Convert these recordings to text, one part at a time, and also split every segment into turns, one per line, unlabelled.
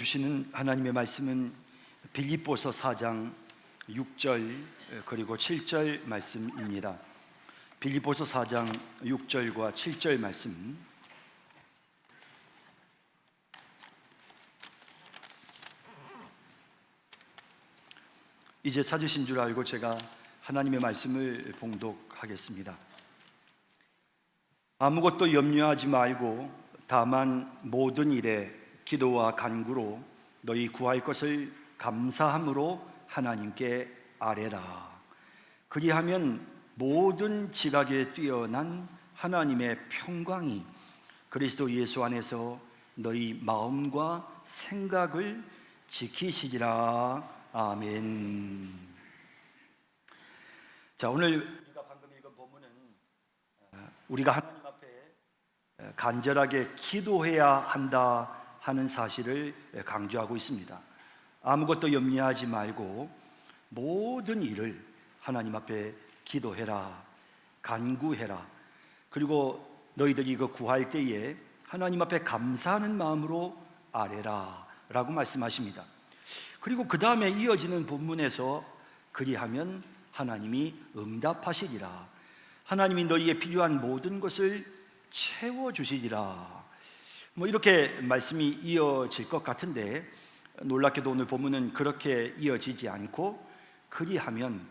주시는 하나님의 말씀은 빌립보서 4장 6절 그리고 7절 말씀입니다. 빌립보서 4장 6절과 7절 말씀. 이제 찾으신 줄 알고 제가 하나님의 말씀을 봉독하겠습니다. 아무것도 염려하지 말고 다만 모든 일에 기도와 간구로 너희 구할 것을 감사함으로 하나님께 아뢰라. 그리하면 모든 지각에 뛰어난 하나님의 평강이 그리스도 예수 안에서 너희 마음과 생각을 지키시리라. 아멘. 자, 오늘 우리가 방금 읽은 본문은 우리가 하나님 앞에 간절하게 기도해야 한다 하는 사실을 강조하고 있습니다. 아무것도 염려하지 말고 모든 일을 하나님 앞에 기도해라, 간구해라. 그리고 너희들이 그 구할 때에 하나님 앞에 감사하는 마음으로 아뢰라 라고 말씀하십니다. 그리고 그 다음에 이어지는 본문에서 그리하면 하나님이 응답하시리라. 하나님이 너희에 필요한 모든 것을 채워주시리라. 이렇게 말씀이 이어질 것 같은데 놀랍게도 오늘 본문은 그렇게 이어지지 않고 그리하면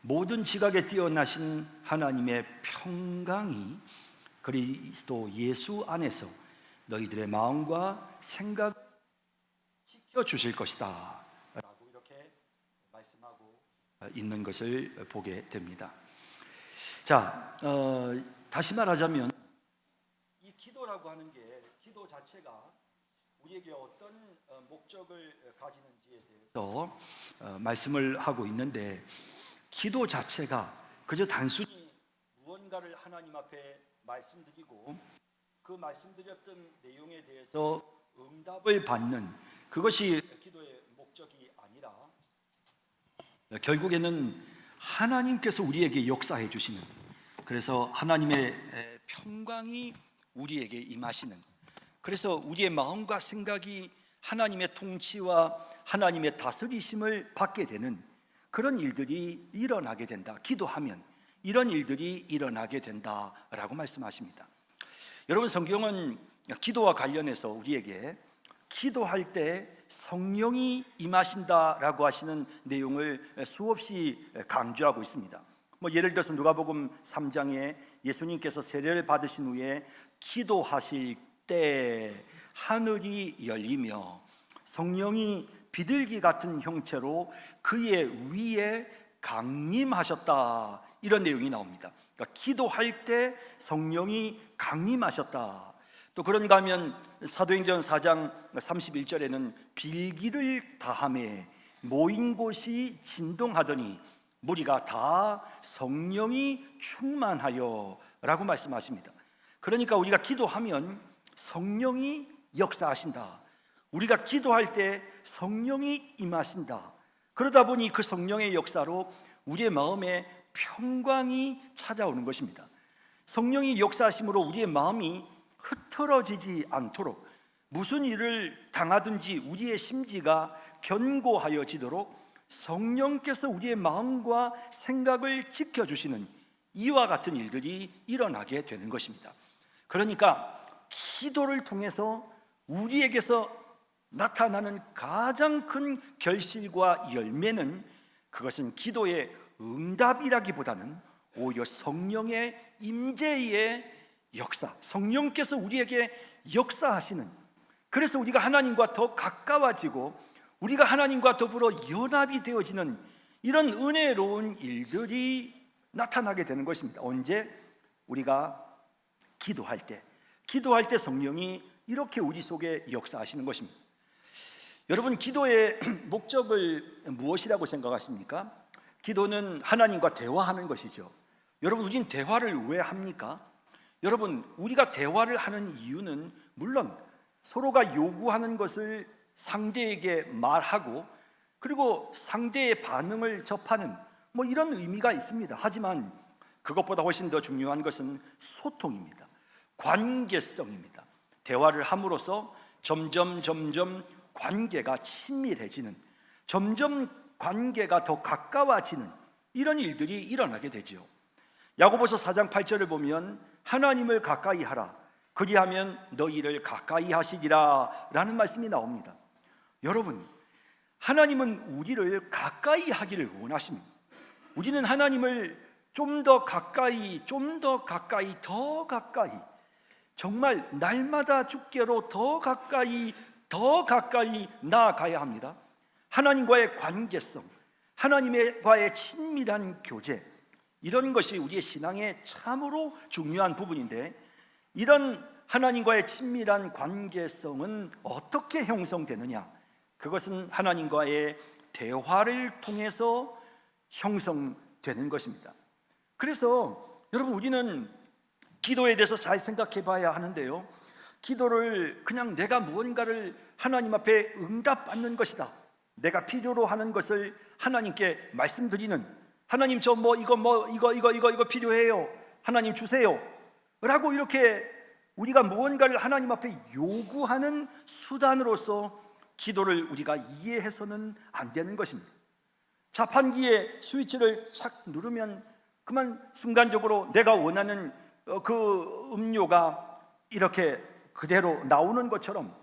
모든 지각에 뛰어나신 하나님의 평강이 그리스도 예수 안에서 너희들의 마음과 생각 지켜주실 것이다 라고 이렇게 말씀하고 있는 것을 보게 됩니다. 자, 다시 말하자면 이 기도라고 하는 게 기도 자체가 우리에게 어떤 목적을 가지는지에 대해서 말씀을 하고 있는데 기도 자체가 그저 단순히 무언가를 하나님 앞에 말씀드리고 그 말씀드렸던 내용에 대해서 응답을 받는 그것이 기도의 목적이 아니라 결국에는 하나님께서 우리에게 역사해 주시는, 그래서 하나님의 평강이 우리에게 임하시는, 그래서 우리의 마음과 생각이 하나님의 통치와 하나님의 다스리심을 받게 되는 그런 일들이 일어나게 된다. 기도하면 이런 일들이 일어나게 된다라고 말씀하십니다. 여러분, 성경은 기도와 관련해서 우리에게 기도할 때 성령이 임하신다라고 하시는 내용을 수없이 강조하고 있습니다. 예를 들어서 누가복음 3장에 예수님께서 세례를 받으신 후에 기도하실 때 하늘이 열리며 성령이 비둘기 같은 형체로 그의 위에 강림하셨다, 이런 내용이 나옵니다. 그러니까 기도할 때 성령이 강림하셨다. 또 그런가 하면 사도행전 4장 31절에는 빌기를 다하매 모인 곳이 진동하더니 무리가 다 성령이 충만하여 라고 말씀하십니다. 그러니까 우리가 기도하면 성령이 역사하신다. 우리가 기도할 때 성령이 임하신다. 그러다 보니 그 성령의 역사로 우리의 마음에 평강이 찾아오는 것입니다. 성령이 역사하심으로 우리의 마음이 흐트러지지 않도록, 무슨 일을 당하든지 우리의 심지가 견고하여지도록 성령께서 우리의 마음과 생각을 지켜주시는 이와 같은 일들이 일어나게 되는 것입니다. 그러니까 기도를 통해서 우리에게서 나타나는 가장 큰 결실과 열매는 그것은 기도의 응답이라기보다는 오히려 성령의 임재의 역사, 성령께서 우리에게 역사하시는, 그래서 우리가 하나님과 더 가까워지고 우리가 하나님과 더불어 연합이 되어지는 이런 은혜로운 일들이 나타나게 되는 것입니다. 언제? 우리가 기도할 때 성령이 이렇게 우리 속에 역사하시는 것입니다. 여러분, 기도의 목적을 무엇이라고 생각하십니까? 기도는 하나님과 대화하는 것이죠. 여러분, 우리는 대화를 왜 합니까? 여러분, 우리가 대화를 하는 이유는 물론 서로가 요구하는 것을 상대에게 말하고 그리고 상대의 반응을 접하는 이런 의미가 있습니다. 하지만 그것보다 훨씬 더 중요한 것은 소통입니다. 관계성입니다. 대화를 함으로써 점점 관계가 친밀해지는, 점점 관계가 더 가까워지는 이런 일들이 일어나게 되죠. 야고보서 4장 8절을 보면 하나님을 가까이 하라, 그리하면 너희를 가까이 하시리라 라는 말씀이 나옵니다. 여러분, 하나님은 우리를 가까이 하기를 원하십니다. 우리는 하나님을 좀 더 가까이, 더 가까이, 정말 날마다 주께로 더 가까이 나아가야 합니다. 하나님과의 관계성, 하나님과의 친밀한 교제, 이런 것이 우리의 신앙에 참으로 중요한 부분인데, 이런 하나님과의 친밀한 관계성은 어떻게 형성되느냐? 그것은 하나님과의 대화를 통해서 형성되는 것입니다. 그래서 여러분, 우리는 기도에 대해서 잘 생각해 봐야 하는데요, 기도를 그냥 내가 무언가를 하나님 앞에 응답받는 것이다, 내가 필요로 하는 것을 하나님께 말씀드리는, 하나님 저 이거 필요해요, 하나님 주세요 라고 이렇게 우리가 무언가를 하나님 앞에 요구하는 수단으로서 기도를 우리가 이해해서는 안 되는 것입니다. 자판기에 스위치를 착 누르면 그만 순간적으로 내가 원하는 그 음료가 이렇게 그대로 나오는 것처럼,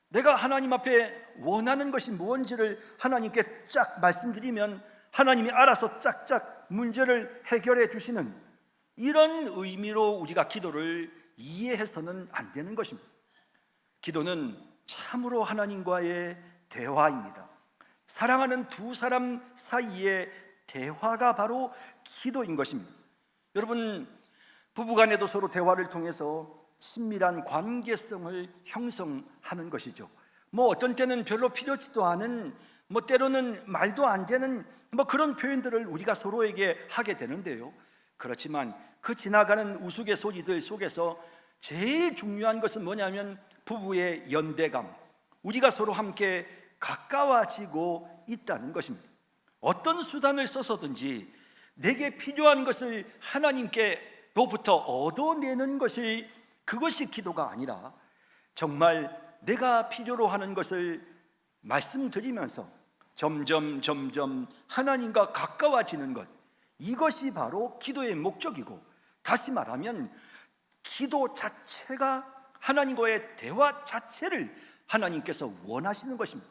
내가 하나님 앞에 원하는 것이 무엇인지를 하나님께 쫙 말씀드리면 하나님이 알아서 짝짝 문제를 해결해 주시는, 이런 의미로 우리가 기도를 이해해서는 안 되는 것입니다. 기도는 참으로 하나님과의 대화입니다. 사랑하는 두 사람 사이의 대화가 바로 기도인 것입니다. 여러분, 부부간에도 서로 대화를 통해서 친밀한 관계성을 형성하는 것이죠. 어떤 때는 별로 필요치도 않은, 때로는 말도 안 되는 그런 표현들을 우리가 서로에게 하게 되는데요, 그렇지만 그 지나가는 우스갯소리들 속에서 제일 중요한 것은 뭐냐면 부부의 연대감, 우리가 서로 함께 가까워지고 있다는 것입니다. 어떤 수단을 써서든지 내게 필요한 것을 하나님께로부터 얻어내는 것이, 그것이 기도가 아니라 정말 내가 필요로 하는 것을 말씀드리면서 점점 하나님과 가까워지는 것, 이것이 바로 기도의 목적이고, 다시 말하면 기도 자체가 하나님과의 대화 자체를 하나님께서 원하시는 것입니다.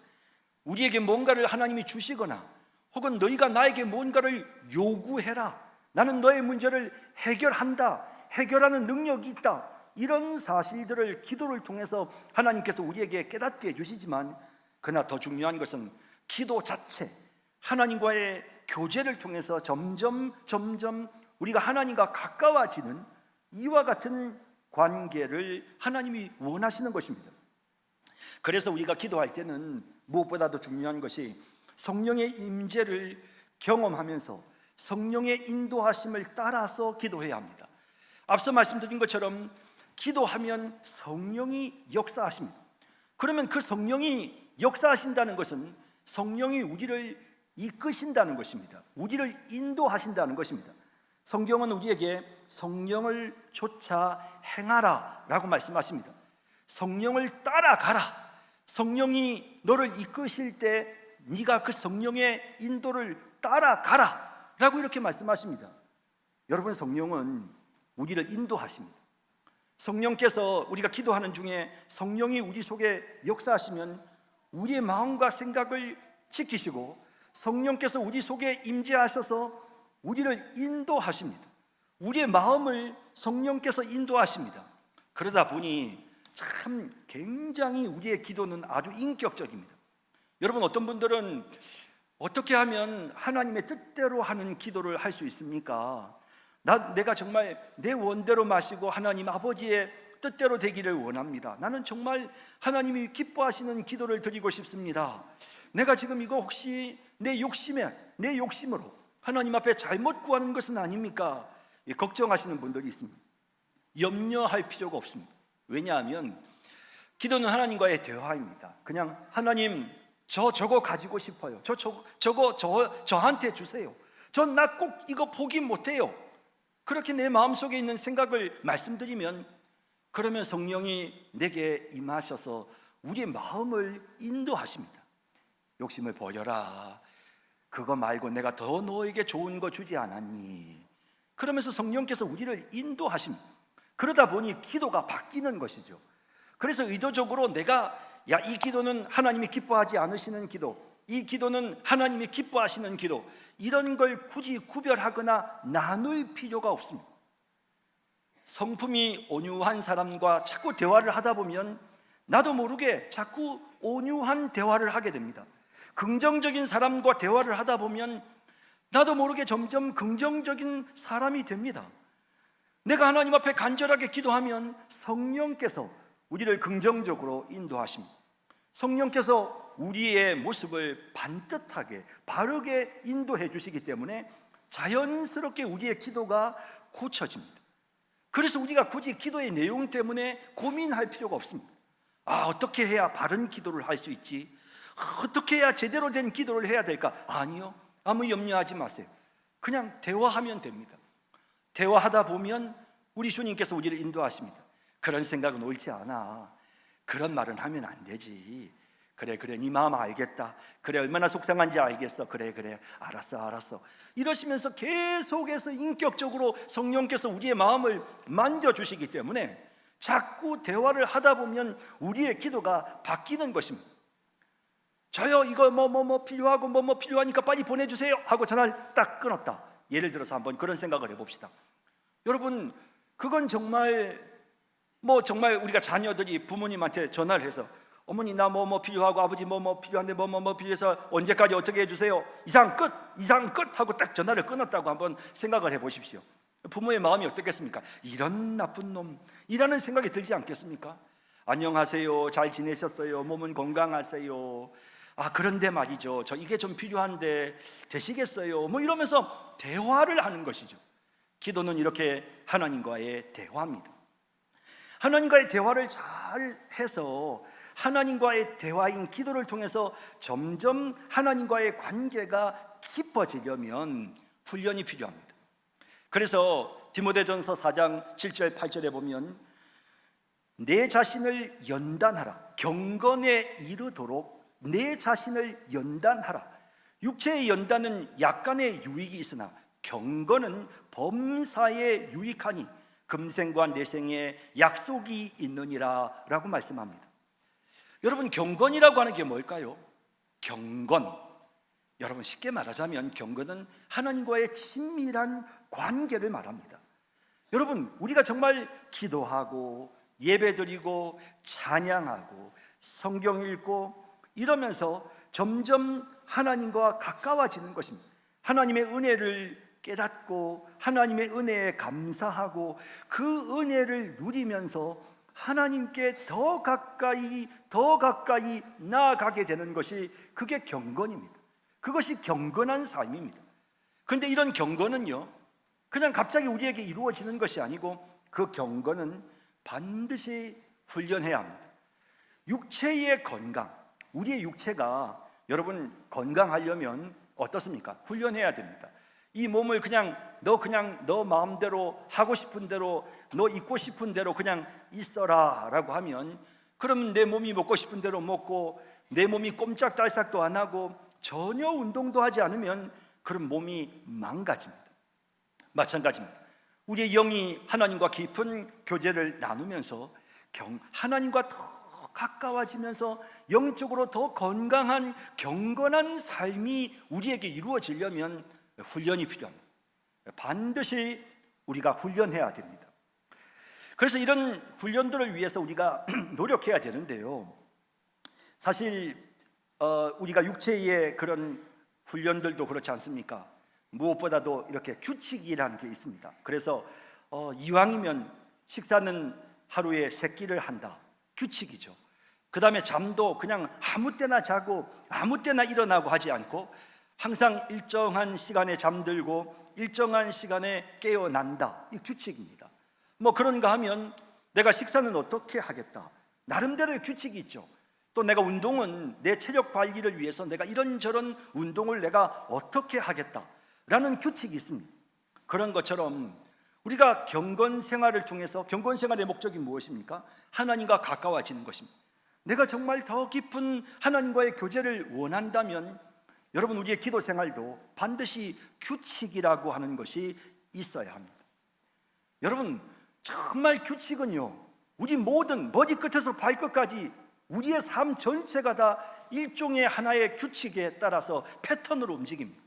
우리에게 뭔가를 하나님이 주시거나, 혹은 너희가 나에게 뭔가를 요구해라, 나는 너의 문제를 해결한다, 해결하는 능력이 있다, 이런 사실들을 기도를 통해서 하나님께서 우리에게 깨닫게 해주시지만, 그러나 더 중요한 것은 기도 자체, 하나님과의 교제를 통해서 점점 우리가 하나님과 가까워지는 이와 같은 관계를 하나님이 원하시는 것입니다. 그래서 우리가 기도할 때는 무엇보다도 중요한 것이 성령의 임재를 경험하면서 성령의 인도하심을 따라서 기도해야 합니다. 앞서 말씀드린 것처럼 기도하면 성령이 역사하십니다. 그러면 그 성령이 역사하신다는 것은 성령이 우리를 이끄신다는 것입니다. 우리를 인도하신다는 것입니다. 성경은 우리에게 성령을 쫓아 행하라 라고 말씀하십니다. 성령을 따라가라. 성령이 너를 이끄실 때 네가 그 성령의 인도를 따라가라 라고 이렇게 말씀하십니다. 여러분, 성령은 우리를 인도하십니다. 성령께서 우리가 기도하는 중에 성령이 우리 속에 역사하시면 우리의 마음과 생각을 지키시고, 성령께서 우리 속에 임재하셔서 우리를 인도하십니다. 우리의 마음을 성령께서 인도하십니다. 그러다 보니 참 굉장히 우리의 기도는 아주 인격적입니다. 여러분, 어떤 분들은 어떻게 하면 하나님의 뜻대로 하는 기도를 할 수 있습니까? 내가 정말 내 원대로 마시고 하나님 아버지의 뜻대로 되기를 원합니다. 나는 정말 하나님이 기뻐하시는 기도를 드리고 싶습니다. 내가 지금 이거 혹시 내 욕심으로 하나님 앞에 잘못 구하는 것은 아닙니까? 걱정하시는 분들이 있습니다. 염려할 필요가 없습니다. 왜냐하면 기도는 하나님과의 대화입니다. 그냥 하나님, 저거 가지고 싶어요. 저한테 주세요. 나 꼭 이거 포기 못해요. 그렇게 내 마음속에 있는 생각을 말씀드리면, 그러면 성령이 내게 임하셔서 우리의 마음을 인도하십니다. 욕심을 버려라. 그거 말고 내가 더 너에게 좋은 거 주지 않았니? 그러면서 성령께서 우리를 인도하십니다. 그러다 보니 기도가 바뀌는 것이죠. 그래서 의도적으로 내가 이 기도는 하나님이 기뻐하지 않으시는 기도, 이 기도는 하나님이 기뻐하시는 기도, 이런 걸 굳이 구별하거나 나눌 필요가 없습니다. 성품이 온유한 사람과 자꾸 대화를 하다 보면 나도 모르게 자꾸 온유한 대화를 하게 됩니다. 긍정적인 사람과 대화를 하다 보면 나도 모르게 점점 긍정적인 사람이 됩니다. 내가 하나님 앞에 간절하게 기도하면 성령께서 우리를 긍정적으로 인도하십니다. 성령께서 우리의 모습을 반듯하게 바르게 인도해 주시기 때문에 자연스럽게 우리의 기도가 고쳐집니다. 그래서 우리가 굳이 기도의 내용 때문에 고민할 필요가 없습니다. 어떻게 해야 바른 기도를 할 수 있지? 어떻게 해야 제대로 된 기도를 해야 될까? 아니요, 아무 염려하지 마세요. 그냥 대화하면 됩니다. 대화하다 보면 우리 주님께서 우리를 인도하십니다. 그런 생각은 옳지 않아. 그런 말은 하면 안 되지. 그래 네 마음 알겠다. 그래 얼마나 속상한지 알겠어. 그래 알았어. 이러시면서 계속해서 인격적으로 성령께서 우리의 마음을 만져주시기 때문에 자꾸 대화를 하다 보면 우리의 기도가 바뀌는 것입니다. 저요 이거 뭐 필요하고 뭐 필요하니까 빨리 보내주세요 하고 전화를 딱 끊었다. 예를 들어서 한번 그런 생각을 해봅시다. 여러분, 그건 정말 우리가 자녀들이 부모님한테 전화를 해서 어머니 나 뭐 필요하고 아버지 뭐 필요한데 뭐 필요해서 언제까지 어떻게 해주세요. 이상 끝 하고 딱 전화를 끊었다고 한번 생각을 해보십시오. 부모의 마음이 어떻겠습니까? 이런 나쁜 놈이라는 생각이 들지 않겠습니까? 안녕하세요, 잘 지내셨어요, 몸은 건강하세요, 그런데 말이죠, 저 이게 좀 필요한데 되시겠어요, 이러면서 대화를 하는 것이죠. 기도는 이렇게 하나님과의 대화입니다. 하나님과의 대화를 잘 해서 하나님과의 대화인 기도를 통해서 점점 하나님과의 관계가 깊어지려면 훈련이 필요합니다. 그래서 디모데전서 4장 7절 8절에 보면 내 자신을 연단하라. 경건에 이르도록 내 자신을 연단하라. 육체의 연단은 약간의 유익이 있으나 경건은 범사에 유익하니 금생과 내생에 약속이 있느니라 라고 말씀합니다. 여러분, 경건이라고 하는 게 뭘까요? 경건, 여러분 쉽게 말하자면 경건은 하나님과의 친밀한 관계를 말합니다. 여러분, 우리가 정말 기도하고 예배드리고 찬양하고 성경 읽고 이러면서 점점 하나님과 가까워지는 것입니다. 하나님의 은혜를 깨닫고 하나님의 은혜에 감사하고 그 은혜를 누리면서 하나님께 더 가까이 나아가게 되는 것이 그게 경건입니다. 그것이 경건한 삶입니다. 그런데 이런 경건은요, 그냥 갑자기 우리에게 이루어지는 것이 아니고 그 경건은 반드시 훈련해야 합니다. 육체의 건강, 우리의 육체가 여러분 건강하려면 어떻습니까? 훈련해야 됩니다. 이 몸을 그냥 너 마음대로 하고 싶은 대로 너 있고 싶은 대로 그냥 있어라 라고 하면 그러면 내 몸이 먹고 싶은 대로 먹고 내 몸이 꼼짝달싹도 안 하고 전혀 운동도 하지 않으면 그런 몸이 망가집니다. 마찬가지입니다. 우리의 영이 하나님과 깊은 교제를 나누면서 하나님과 더 가까워지면서 영적으로 더 건강한 경건한 삶이 우리에게 이루어지려면 훈련이 필요합니다. 반드시 우리가 훈련해야 됩니다. 그래서 이런 훈련들을 위해서 우리가 노력해야 되는데요, 사실 우리가 육체의 그런 훈련들도 그렇지 않습니까? 무엇보다도 이렇게 규칙이라는 게 있습니다. 그래서 이왕이면 식사는 하루에 3끼를 한다, 규칙이죠. 그 다음에 잠도 그냥 아무 때나 자고 아무 때나 일어나고 하지 않고 항상 일정한 시간에 잠들고 일정한 시간에 깨어난다, 이 규칙입니다. 그런가 하면 내가 식사는 어떻게 하겠다, 나름대로의 규칙이 있죠. 또 내가 운동은 내 체력 관리를 위해서 내가 이런저런 운동을 내가 어떻게 하겠다라는 규칙이 있습니다. 그런 것처럼 우리가 경건 생활을 통해서, 경건 생활의 목적이 무엇입니까? 하나님과 가까워지는 것입니다. 내가 정말 더 깊은 하나님과의 교제를 원한다면 여러분, 우리의 기도 생활도 반드시 규칙이라고 하는 것이 있어야 합니다. 여러분, 정말 규칙은요, 우리 모든 머리끝에서 발끝까지 우리의 삶 전체가 다 일종의 하나의 규칙에 따라서 패턴으로 움직입니다.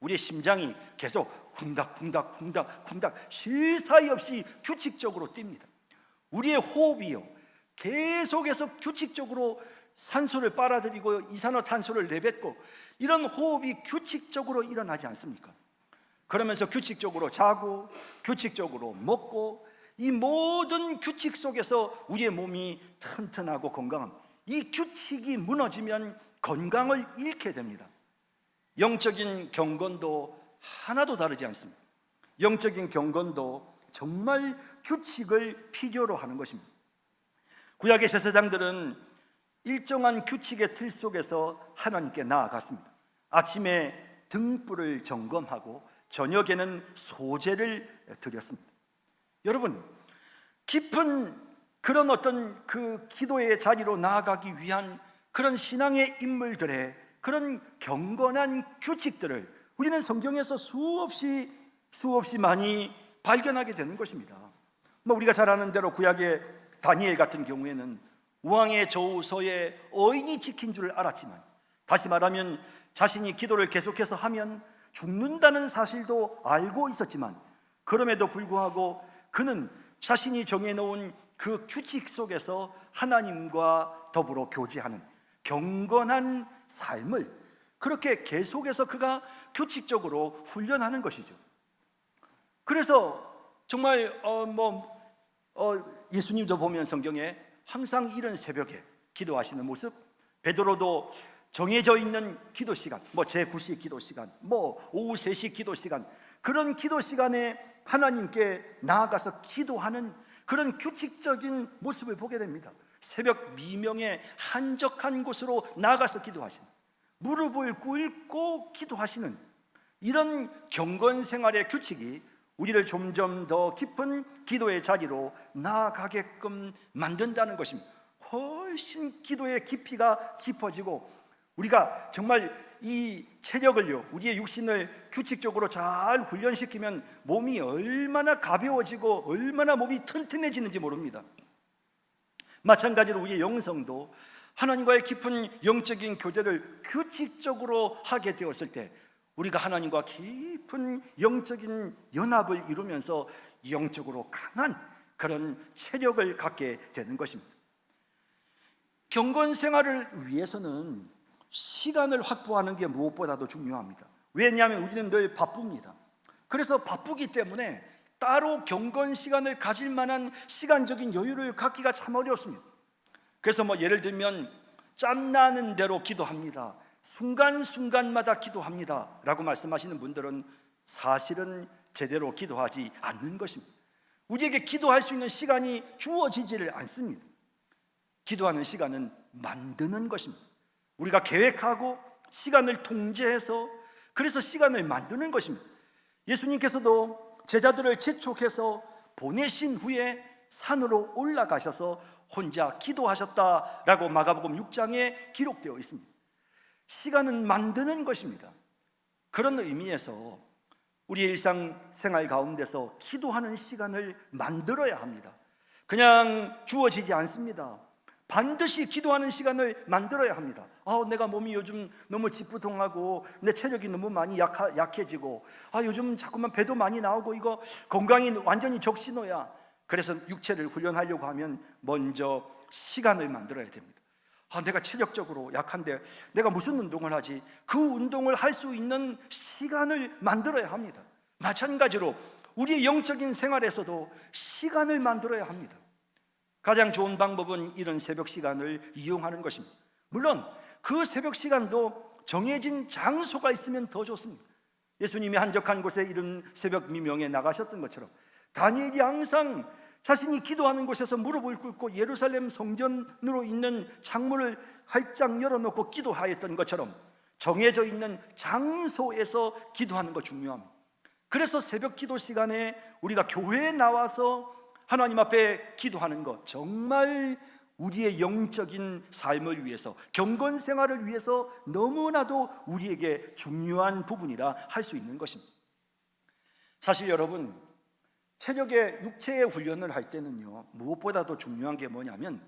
우리의 심장이 계속 쿵닥쿵닥쿵닥쿵닥 쉴 사이 없이 규칙적으로 뜁니다. 우리의 호흡이요, 계속해서 규칙적으로 산소를 빨아들이고 이산화탄소를 내뱉고, 이런 호흡이 규칙적으로 일어나지 않습니까? 그러면서 규칙적으로 자고 규칙적으로 먹고, 이 모든 규칙 속에서 우리의 몸이 튼튼하고 건강합니다. 이 규칙이 무너지면 건강을 잃게 됩니다. 영적인 경건도 하나도 다르지 않습니다. 영적인 경건도 정말 규칙을 필요로 하는 것입니다. 구약의 제사장들은 일정한 규칙의 틀 속에서 하나님께 나아갔습니다. 아침에 등불을 점검하고 저녁에는 소제를 드렸습니다. 여러분, 깊은 그런 어떤 그 기도의 자리로 나아가기 위한 그런 신앙의 인물들의 그런 경건한 규칙들을 우리는 성경에서 수없이 많이 발견하게 되는 것입니다. 우리가 잘 아는 대로 구약의 다니엘 같은 경우에는 왕의 저우서에 어인이 지킨 줄 알았지만, 다시 말하면 자신이 기도를 계속해서 하면 죽는다는 사실도 알고 있었지만, 그럼에도 불구하고 그는 자신이 정해놓은 그 규칙 속에서 하나님과 더불어 교제하는 경건한 삶을 그렇게 계속해서 그가 규칙적으로 훈련하는 것이죠. 그래서 정말 예수님도 보면 성경에 항상 이른 새벽에 기도하시는 모습, 베드로도 정해져 있는 기도 시간, 제9시 기도 시간, 오후 3시 기도 시간, 그런 기도 시간에 하나님께 나아가서 기도하는 그런 규칙적인 모습을 보게 됩니다. 새벽 미명에 한적한 곳으로 나아가서 기도하시는, 무릎을 꿇고 기도하시는 이런 경건 생활의 규칙이 우리를 점점 더 깊은 기도의 자리로 나아가게끔 만든다는 것입니다. 훨씬 기도의 깊이가 깊어지고, 우리가 정말 이 체력을요, 우리의 육신을 규칙적으로 잘 훈련시키면 몸이 얼마나 가벼워지고 얼마나 몸이 튼튼해지는지 모릅니다. 마찬가지로 우리의 영성도 하나님과의 깊은 영적인 교제를 규칙적으로 하게 되었을 때 우리가 하나님과 깊은 영적인 연합을 이루면서 영적으로 강한 그런 체력을 갖게 되는 것입니다. 경건 생활을 위해서는 시간을 확보하는 게 무엇보다도 중요합니다. 왜냐하면 우리는 늘 바쁩니다. 그래서 바쁘기 때문에 따로 경건 시간을 가질 만한 시간적인 여유를 갖기가 참 어렵습니다. 그래서 예를 들면 짬나는 대로 기도합니다, 순간순간마다 기도합니다 라고 말씀하시는 분들은 사실은 제대로 기도하지 않는 것입니다. 우리에게 기도할 수 있는 시간이 주어지지를 않습니다. 기도하는 시간은 만드는 것입니다. 우리가 계획하고 시간을 통제해서, 그래서 시간을 만드는 것입니다. 예수님께서도 제자들을 재촉해서 보내신 후에 산으로 올라가셔서 혼자 기도하셨다라고 마가복음 6장에 기록되어 있습니다. 시간은 만드는 것입니다. 그런 의미에서 우리의 일상생활 가운데서 기도하는 시간을 만들어야 합니다. 그냥 주어지지 않습니다. 반드시 기도하는 시간을 만들어야 합니다. 내가 몸이 요즘 너무 찌뿌둥하고 내 체력이 너무 많이 약해지고 요즘 자꾸만 배도 많이 나오고 이거 건강이 완전히 적신호야. 그래서 육체를 훈련하려고 하면 먼저 시간을 만들어야 됩니다. 내가 체력적으로 약한데 내가 무슨 운동을 하지? 그 운동을 할 수 있는 시간을 만들어야 합니다. 마찬가지로 우리의 영적인 생활에서도 시간을 만들어야 합니다. 가장 좋은 방법은 이런 새벽 시간을 이용하는 것입니다. 물론 그 새벽 시간도 정해진 장소가 있으면 더 좋습니다. 예수님이 한적한 곳에 이른 새벽 미명에 나가셨던 것처럼 다니엘이 항상 자신이 기도하는 곳에서 무릎을 꿇고 예루살렘 성전으로 있는 창문을 활짝 열어놓고 기도하였던 것처럼 정해져 있는 장소에서 기도하는 거 중요합니다. 그래서 새벽 기도 시간에 우리가 교회에 나와서 하나님 앞에 기도하는 것 정말 우리의 영적인 삶을 위해서, 경건 생활을 위해서 너무나도 우리에게 중요한 부분이라 할 수 있는 것입니다. 사실 여러분, 체력의 육체의 훈련을 할 때는요, 무엇보다도 중요한 게 뭐냐면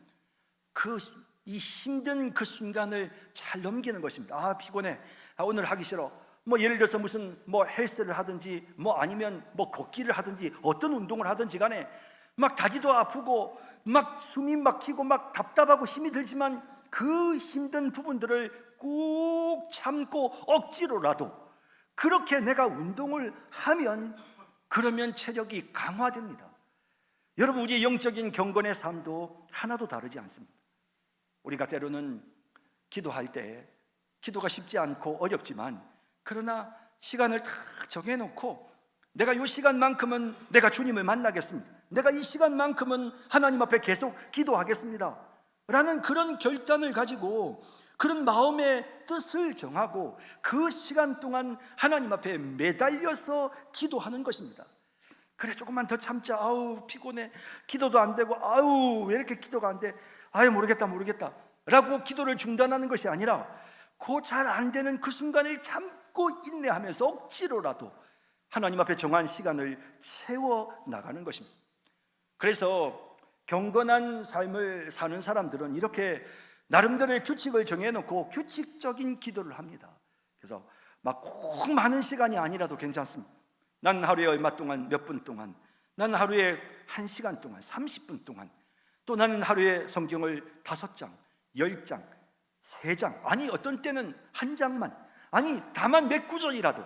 이 힘든 그 순간을 잘 넘기는 것입니다. 아, 피곤해. 아, 오늘 하기 싫어. 뭐 예를 들어서 무슨 헬스를 하든지 아니면 걷기를 하든지 어떤 운동을 하든지 간에 막 다리도 아프고 막 숨이 막히고 막 답답하고 힘이 들지만 그 힘든 부분들을 꾹 참고 억지로라도 그렇게 내가 운동을 하면 그러면 체력이 강화됩니다. 여러분, 우리의 영적인 경건의 삶도 하나도 다르지 않습니다. 우리가 때로는 기도할 때 기도가 쉽지 않고 어렵지만 그러나 시간을 다 정해놓고 내가 이 시간만큼은 내가 주님을 만나겠습니다, 내가 이 시간만큼은 하나님 앞에 계속 기도하겠습니다 라는 그런 결단을 가지고 그런 마음의 뜻을 정하고 그 시간 동안 하나님 앞에 매달려서 기도하는 것입니다. 그래, 조금만 더 참자. 아우, 피곤해. 기도도 안 되고, 아우, 왜 이렇게 기도가 안 돼? 아유, 모르겠다 라고 기도를 중단하는 것이 아니라 그 잘 안 되는 그 순간을 참고 인내하면서 억지로라도 하나님 앞에 정한 시간을 채워 나가는 것입니다. 그래서 경건한 삶을 사는 사람들은 이렇게 나름대로의 규칙을 정해놓고 규칙적인 기도를 합니다. 그래서 막 꼭 많은 시간이 아니라도 괜찮습니다. 난 하루에 얼마 동안, 몇 분 동안, 나는 하루에 1시간 동안, 30분 동안, 또 나는 하루에 성경을 5장, 10장, 3장, 아니 어떤 때는 1장만, 아니 다만 몇 구절이라도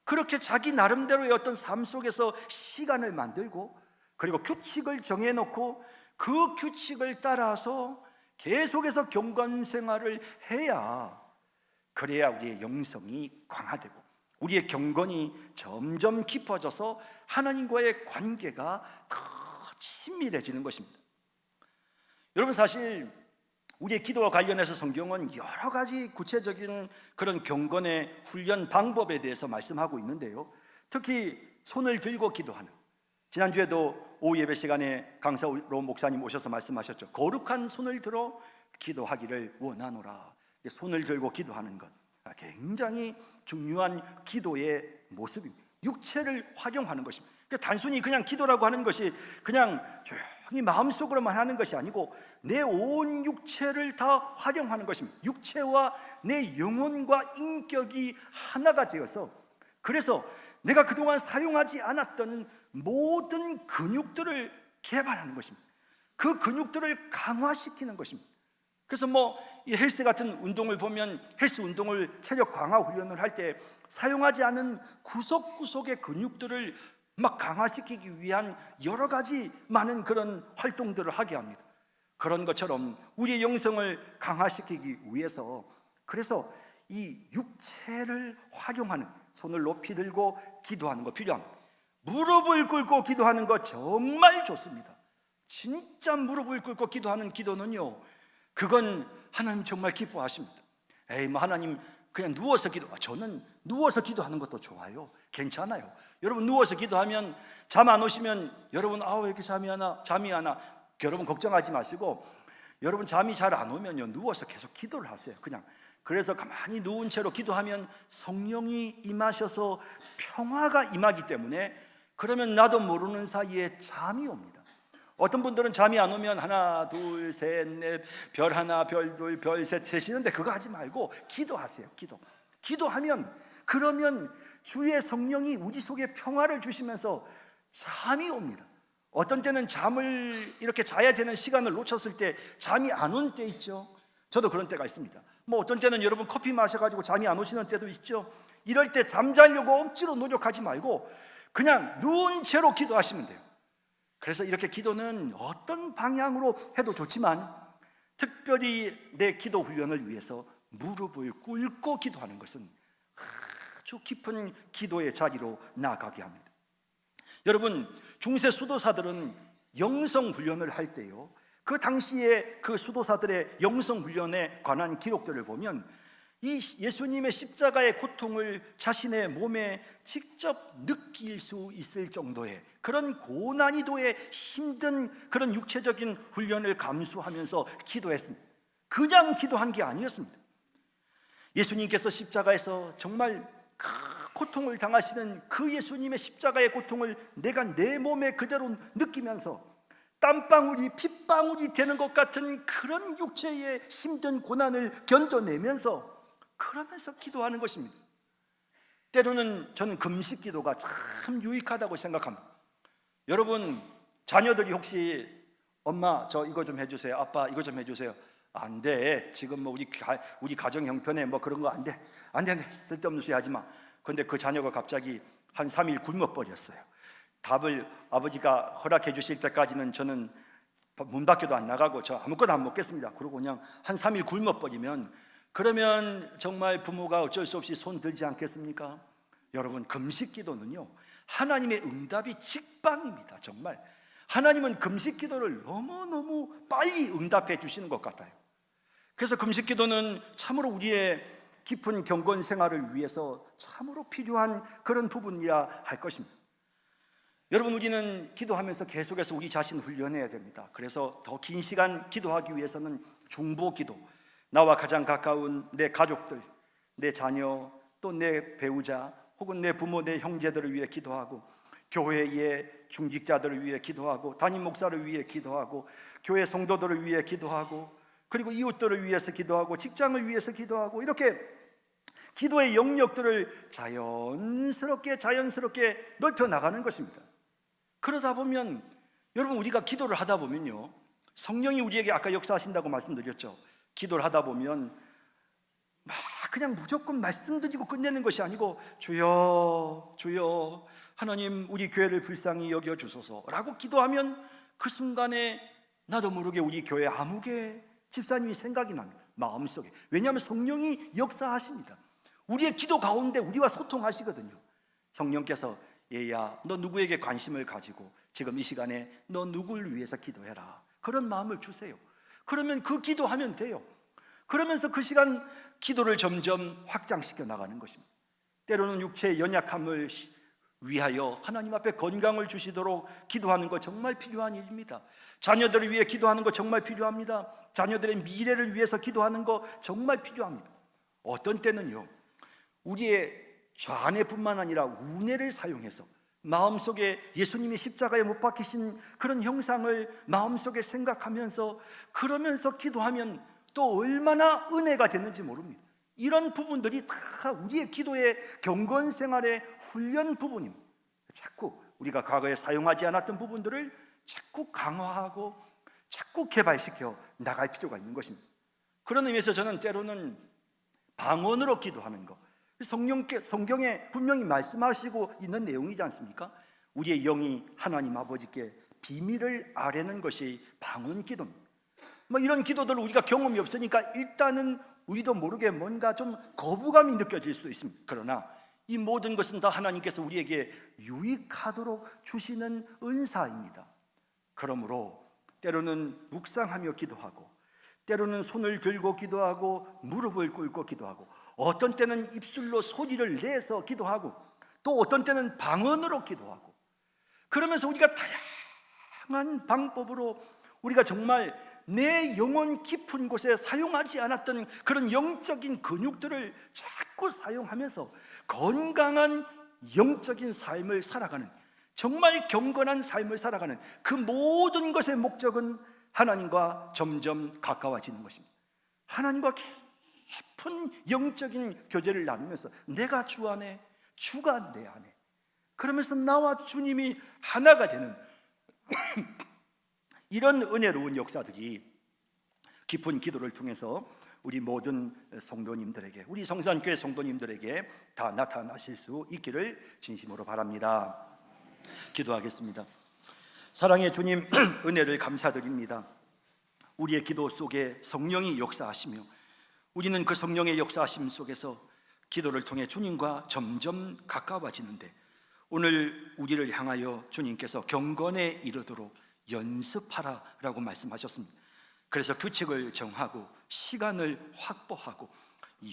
그렇게 자기 나름대로의 어떤 삶 속에서 시간을 만들고 그리고 규칙을 정해놓고 그 규칙을 따라서 계속해서 경건 생활을 해야, 그래야 우리의 영성이 강화되고 우리의 경건이 점점 깊어져서 하나님과의 관계가 더 친밀해지는 것입니다. 여러분, 사실 우리의 기도와 관련해서 성경은 여러 가지 구체적인 그런 경건의 훈련 방법에 대해서 말씀하고 있는데요, 특히 손을 들고 기도하는, 지난주에도 오후 예배 시간에 강사로 목사님 오셔서 말씀하셨죠. 거룩한 손을 들어 기도하기를 원하노라. 손을 들고 기도하는 것 굉장히 중요한 기도의 모습입니다. 육체를 활용하는 것입니다. 단순히 그냥 기도라고 하는 것이 그냥 조용히 마음속으로만 하는 것이 아니고 내 온 육체를 다 활용하는 것입니다. 육체와 내 영혼과 인격이 하나가 되어서, 그래서 내가 그동안 사용하지 않았던 모든 근육들을 개발하는 것입니다. 그 근육들을 강화시키는 것입니다. 그래서 이 헬스 같은 운동을 보면, 헬스 운동을 체력 강화 훈련을 할 때 사용하지 않은 구석구석의 근육들을 막 강화시키기 위한 여러 가지 많은 그런 활동들을 하게 합니다. 그런 것처럼 우리의 영성을 강화시키기 위해서, 그래서 이 육체를 활용하는, 손을 높이 들고 기도하는 거 필요합니다. 무릎을 꿇고 기도하는 거 정말 좋습니다. 진짜 무릎을 꿇고 기도하는 기도는요, 그건 하나님 정말 기뻐하십니다. 하나님 그냥 누워서 기도, 저는 누워서 기도하는 것도 좋아요. 괜찮아요. 여러분, 누워서 기도하면 잠 안 오시면 여러분, 왜 이렇게 잠이 안 와? 여러분 걱정하지 마시고, 여러분 잠이 잘 안 오면요, 누워서 계속 기도를 하세요. 그냥. 그래서 가만히 누운 채로 기도하면 성령이 임하셔서 평화가 임하기 때문에, 그러면 나도 모르는 사이에 잠이 옵니다. 어떤 분들은 잠이 안 오면 하나, 둘, 셋, 넷, 별 하나, 별 둘, 별 셋 세시는데 그거 하지 말고 기도하세요. 기도하면, 그러면 주의 성령이 우리 속에 평화를 주시면서 잠이 옵니다. 어떤 때는 잠을 이렇게 자야 되는 시간을 놓쳤을 때 잠이 안 온 때 있죠. 저도 그런 때가 있습니다. 어떤 때는 여러분 커피 마셔가지고 잠이 안 오시는 때도 있죠. 이럴 때 잠자려고 억지로 노력하지 말고 그냥 누운 채로 기도하시면 돼요. 그래서 이렇게 기도는 어떤 방향으로 해도 좋지만, 특별히 내 기도 훈련을 위해서 무릎을 꿇고 기도하는 것은 아주 깊은 기도의 자리로 나아가게 합니다. 여러분, 중세 수도사들은 영성 훈련을 할 때요, 그 당시에 그 수도사들의 영성 훈련에 관한 기록들을 보면 이 예수님의 십자가의 고통을 자신의 몸에 직접 느낄 수 있을 정도의 그런 고난이도의 힘든 그런 육체적인 훈련을 감수하면서 기도했습니다. 그냥 기도한 게 아니었습니다. 예수님께서 십자가에서 정말 그 고통을 당하시는 그 예수님의 십자가의 고통을 내가 내 몸에 그대로 느끼면서 땀방울이 핏방울이 되는 것 같은 그런 육체의 힘든 고난을 견뎌내면서 그러면서 기도하는 것입니다. 때로는 저는 금식 기도가 참 유익하다고 생각합니다. 여러분, 자녀들이 혹시 엄마 저 이거 좀 해주세요, 아빠 이거 좀 해주세요, 안 돼, 지금 뭐 우리 가정 형편에 뭐 그런 거 안 돼, 안 돼, 쓸데없는 소리 하지 마. 근데 그 자녀가 갑자기 한 3일 굶어 버렸어요. 답을 아버지가 허락해 주실 때까지는 저는 문 밖에도 안 나가고 저 아무것도 안 먹겠습니다. 그러고 그냥 한 3일 굶어 버리면, 그러면 정말 부모가 어쩔 수 없이 손 들지 않겠습니까? 여러분, 금식 기도는요 하나님의 응답이 직방입니다. 정말 하나님은 금식 기도를 너무너무 빨리 응답해 주시는 것 같아요. 그래서 금식 기도는 참으로 우리의 깊은 경건 생활을 위해서 참으로 필요한 그런 부분이라 할 것입니다. 여러분, 우리는 기도하면서 계속해서 우리 자신을 훈련해야 됩니다. 그래서 더 긴 시간 기도하기 위해서는 중보 기도, 나와 가장 가까운 내 가족들, 내 자녀, 또 내 배우자 혹은 내 부모, 내 형제들을 위해 기도하고, 교회의 중직자들을 위해 기도하고, 담임 목사를 위해 기도하고, 교회 성도들을 위해 기도하고, 그리고 이웃들을 위해서 기도하고, 직장을 위해서 기도하고, 이렇게 기도의 영역들을 자연스럽게 넓혀 나가는 것입니다. 그러다 보면 여러분, 우리가 기도를 하다 보면요 성령이 우리에게 아까 역사하신다고 말씀드렸죠. 기도를 하다 보면 막 그냥 무조건 말씀드리고 끝내는 것이 아니고, 주여 주여 하나님 우리 교회를 불쌍히 여겨주소서라고 기도하면 그 순간에 나도 모르게 우리 교회 아무개 집사님이 생각이 납니다, 마음속에. 왜냐하면 성령이 역사하십니다. 우리의 기도 가운데 우리와 소통하시거든요. 성령께서 얘야, 너 누구에게 관심을 가지고 지금 이 시간에 너 누구를 위해서 기도해라, 그런 마음을 주세요. 그러면 그 기도하면 돼요. 그러면서 그 시간 기도를 점점 확장시켜 나가는 것입니다. 때로는 육체의 연약함을 위하여 하나님 앞에 건강을 주시도록 기도하는 것 정말 필요한 일입니다. 자녀들을 위해 기도하는 것 정말 필요합니다. 자녀들의 미래를 위해서 기도하는 것 정말 필요합니다. 어떤 때는요 우리의 좌뇌뿐만 아니라 우뇌를 사용해서 마음속에 예수님이 십자가에 못 박히신 그런 형상을 마음속에 생각하면서 그러면서 기도하면 또 얼마나 은혜가 되는지 모릅니다. 이런 부분들이 다 우리의 기도의 경건 생활의 훈련 부분입니다. 자꾸 우리가 과거에 사용하지 않았던 부분들을 자꾸 강화하고 자꾸 개발시켜 나갈 필요가 있는 것입니다. 그런 의미에서 저는 때로는 방언으로 기도하는 것, 성경에 분명히 말씀하시고 있는 내용이지 않습니까? 우리의 영이 하나님 아버지께 비밀을 아뢰는 것이 방언 기도입니다. 뭐 이런 기도들 우리가 경험이 없으니까 일단은 우리도 모르게 뭔가 좀 거부감이 느껴질 수 있습니다. 그러나 이 모든 것은 다 하나님께서 우리에게 유익하도록 주시는 은사입니다. 그러므로 때로는 묵상하며 기도하고, 때로는 손을 들고 기도하고, 무릎을 꿇고 기도하고, 어떤 때는 입술로 소리를 내서 기도하고, 또 어떤 때는 방언으로 기도하고, 그러면서 우리가 다양한 방법으로 우리가 정말 내 영혼 깊은 곳에 사용하지 않았던 그런 영적인 근육들을 자꾸 사용하면서 건강한 영적인 삶을 살아가는, 정말 경건한 삶을 살아가는 그 모든 것의 목적은 하나님과 점점 가까워지는 것입니다. 하나님과 깊은 영적인 교제를 나누면서 내가 주 안에, 주가 내 안에, 그러면서 나와 주님이 하나가 되는 이런 은혜로운 역사들이 깊은 기도를 통해서 우리 모든 성도님들에게, 우리 성산교회 성도님들에게 다 나타나실 수 있기를 진심으로 바랍니다. 기도하겠습니다. 사랑의 주님, 은혜를 감사드립니다. 우리의 기도 속에 성령이 역사하시며 우리는 그 성령의 역사하심 속에서 기도를 통해 주님과 점점 가까워지는데, 오늘 우리를 향하여 주님께서 경건에 이르도록 연습하라라고 말씀하셨습니다. 그래서 규칙을 정하고 시간을 확보하고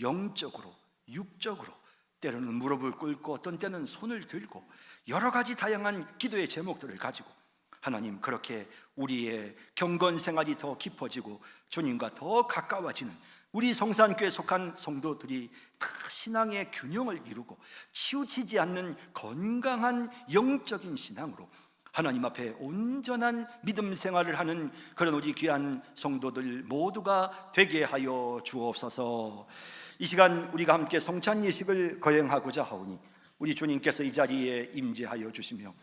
영적으로, 육적으로, 때로는 무릎을 꿇고 어떤 때는 손을 들고 여러 가지 다양한 기도의 제목들을 가지고 하나님, 그렇게 우리의 경건 생활이 더 깊어지고 주님과 더 가까워지는 우리 성산교회에 속한 성도들이 다 신앙의 균형을 이루고 치우치지 않는 건강한 영적인 신앙으로 하나님 앞에 온전한 믿음 생활을 하는 그런 우리 귀한 성도들 모두가 되게 하여 주옵소서. 이 시간 우리가 함께 성찬 예식을 거행하고자 하오니 우리 주님께서 이 자리에 임재하여 주시며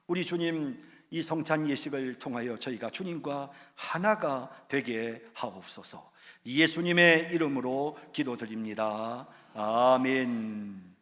우리 주님 이 성찬 예식을 통하여 저희가 주님과 하나가 되게 하옵소서. 예수님의 이름으로 기도드립니다. 아멘.